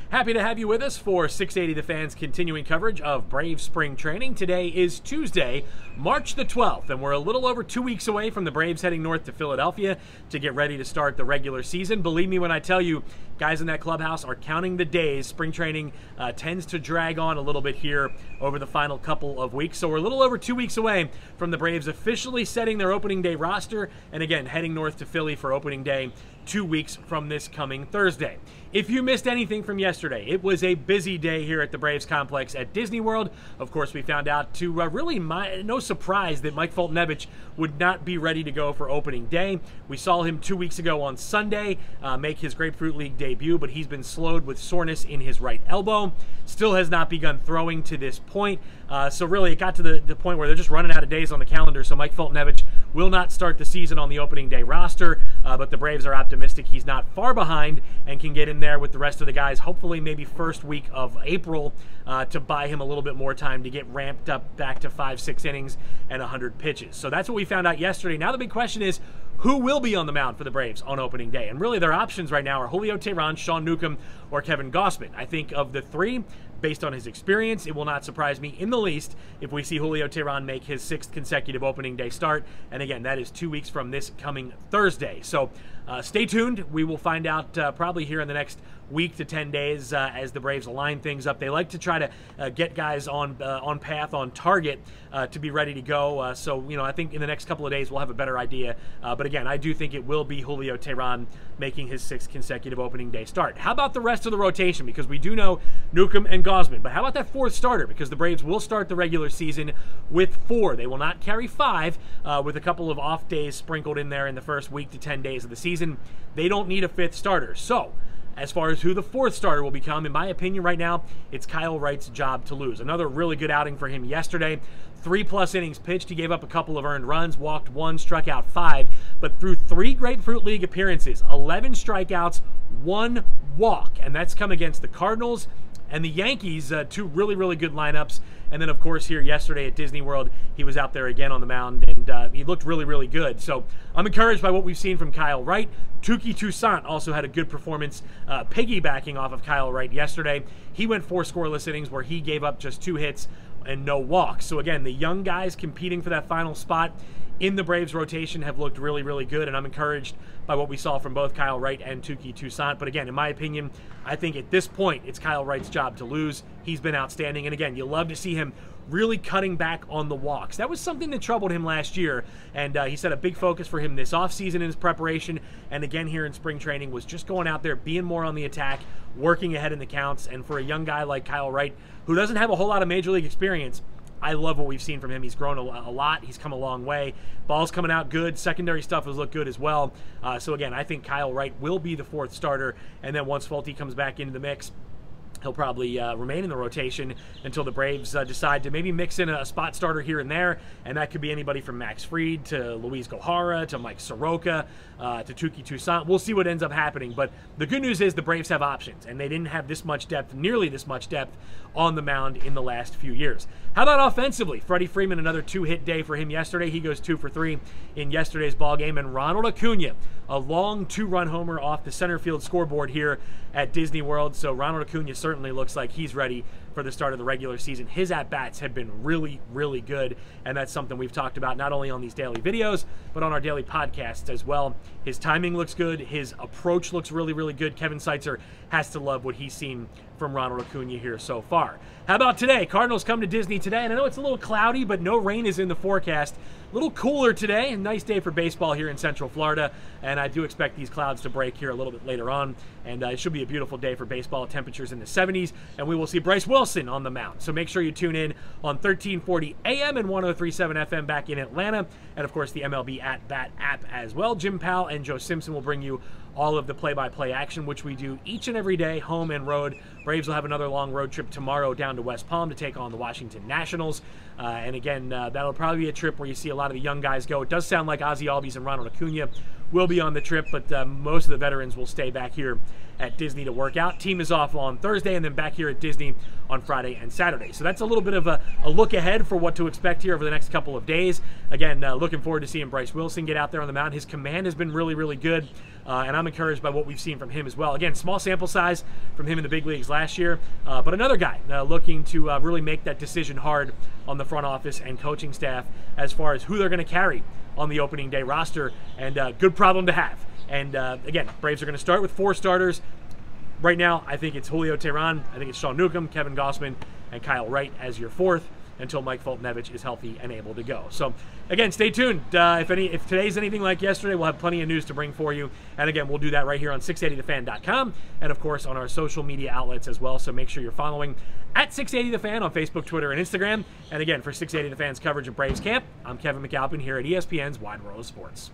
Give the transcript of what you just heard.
Happy to have you with us for 680 The Fan's continuing coverage of Braves spring training. Today is Tuesday, March the 12th, and we're a little over 2 weeks away from the Braves heading north to Philadelphia to get ready to start the regular season. Believe me when I tell you, guys in that clubhouse are counting the days. Spring training tends to drag on a little bit here over the final couple of weeks. So we're a little over 2 weeks away from the Braves officially setting their opening day roster and again heading north to Philly for opening day 2 weeks from this coming Thursday. If you missed anything from yesterday, it was a busy day here at the Braves complex at Disney World. Of course, we found out to really no surprise that Mike Foltynewicz would not be ready to go for opening day. We saw him 2 weeks ago on Sunday make his Grapefruit League debut, but he's been slowed with soreness in his right elbow. Still has not begun throwing to this point. So really, it got to the point where they're just running out of days on the calendar. So Mike Foltynewicz will not start the season on the opening day roster, but the Braves are optimistic he's not far behind and can get in there with the rest of the guys, hopefully maybe first week of April, to buy him a little bit more time to get ramped up back to 5-6 innings and 100 pitches. So that's what we found out yesterday. Now the big question is, who will be on the mound for the Braves on opening day? And really their options right now are Julio Teheran, Sean Newcomb, or Kevin Gausman. I think of the three, based on his experience, it will not surprise me in the least if we see Julio Teheran make his 6th consecutive opening day start. And again, that is 2 weeks from this coming Thursday. So stay tuned. We will find out probably here in the next week to 10 days as the Braves align things up. They like to try to get guys on path, on target to be ready to go. So, I think in the next couple of days we'll have a better idea. But again, I do think it will be Julio Teheran making his 6th consecutive opening day start. How about the rest of the rotation? Because we do know Newcomb and Gausman, but how about that 4th starter? Because the Braves will start the regular season with 4. They will not carry 5 with a couple of off days sprinkled in there in the first week to 10 days of the season. They don't need a 5th starter. So, as far as who the 4th starter will become, in my opinion right now, it's Kyle Wright's job to lose. Another really good outing for him yesterday. 3+ innings pitched. He gave up a couple of earned runs, walked 1, struck out 5. But through 3 Grapefruit League appearances, 11 strikeouts, 1 walk. And that's come against the Cardinals and the Yankees, 2 really, really good lineups. And then, of course, here yesterday at Disney World, he was out there again on the mound, and he looked really, really good. So I'm encouraged by what we've seen from Kyle Wright. Touki Toussaint also had a good performance piggybacking off of Kyle Wright yesterday. He went 4 scoreless innings where he gave up just 2 hits and no walks. So, again, the young guys competing for that final spot in the Braves rotation have looked really, really good, and I'm encouraged by what we saw from both Kyle Wright and Touki Toussaint. But again, in my opinion, I think at this point, it's Kyle Wright's job to lose. He's been outstanding, and again, you love to see him really cutting back on the walks. That was something that troubled him last year, and he said a big focus for him this offseason in his preparation, and again here in spring training, was just going out there, being more on the attack, working ahead in the counts. And for a young guy like Kyle Wright, who doesn't have a whole lot of Major League experience, I love what we've seen from him. He's grown a lot. He's come a long way. Ball's coming out good. Secondary stuff has looked good as well. So again, I think Kyle Wright will be the 4th starter, and then once Folty comes back into the mix, he'll probably remain in the rotation until the Braves decide to maybe mix in a spot starter here and there, and that could be anybody from Max Fried to Luis Gohara to Mike Soroka to Touki Toussaint. We'll see what ends up happening, but the good news is the Braves have options, and they didn't have this much depth, nearly this much depth, on the mound in the last few years. How about offensively? Freddie Freeman, another 2-hit day for him yesterday. He goes 2 for 3 in yesterday's ballgame, and Ronald Acuna, a long 2-run homer off the center field scoreboard here at Disney World. So Ronald Acuna certainly looks like he's ready for the start of the regular season. His at-bats have been really, really good, and that's something we've talked about not only on these daily videos, but on our daily podcasts as well. His timing looks good. His approach looks really, really good. Kevin Seitzer has to love what he's seen from Ronald Acuna here so far. How about today? Cardinals come to Disney today, and I know it's a little cloudy, but no rain is in the forecast. A little cooler today, a nice day for baseball here in Central Florida, and I do expect these clouds to break here a little bit later on, and it should be a beautiful day for baseball. Temperatures in the 70s, and we will see Bryce Wilson on the mound. So make sure you tune in on 1340 AM and 103.7 FM back in Atlanta, and of course the MLB At Bat app as well. Jim Powell and Joe Simpson will bring you all of the play-by-play action, which we do each and every day, home and road. Braves will have another long road trip tomorrow down to West Palm to take on the Washington Nationals. And again, that'll probably be a trip where you see a lot of the young guys go. It does sound like Ozzie Albies and Ronald Acuna will be on the trip, but most of the veterans will stay back here at Disney to work out. Team is off on Thursday and then back here at Disney on Friday and Saturday. So that's a little bit of a look ahead for what to expect here over the next couple of days. Again, looking forward to seeing Bryce Wilson get out there on the mound. His command has been really, really good, and I'm encouraged by what we've seen from him as well. Again, small sample size from him in the big leagues last year, but another guy looking to really make that decision hard on the front office and coaching staff as far as who they're going to carry on the opening day roster, and good problem to have. And again, Braves are going to start with 4 starters. Right now, I think it's Julio Teheran, I think it's Sean Newcomb, Kevin Gausman, and Kyle Wright as your 4th until Mike Foltynewicz is healthy and able to go. So, again, stay tuned. If today's anything like yesterday, we'll have plenty of news to bring for you. And again, we'll do that right here on 680thefan.com and, of course, on our social media outlets as well. So make sure you're following at 680thefan on Facebook, Twitter, and Instagram. And again, for 680 The Fan's coverage of Braves camp, I'm Kevin McAlpin here at ESPN's Wide World of Sports.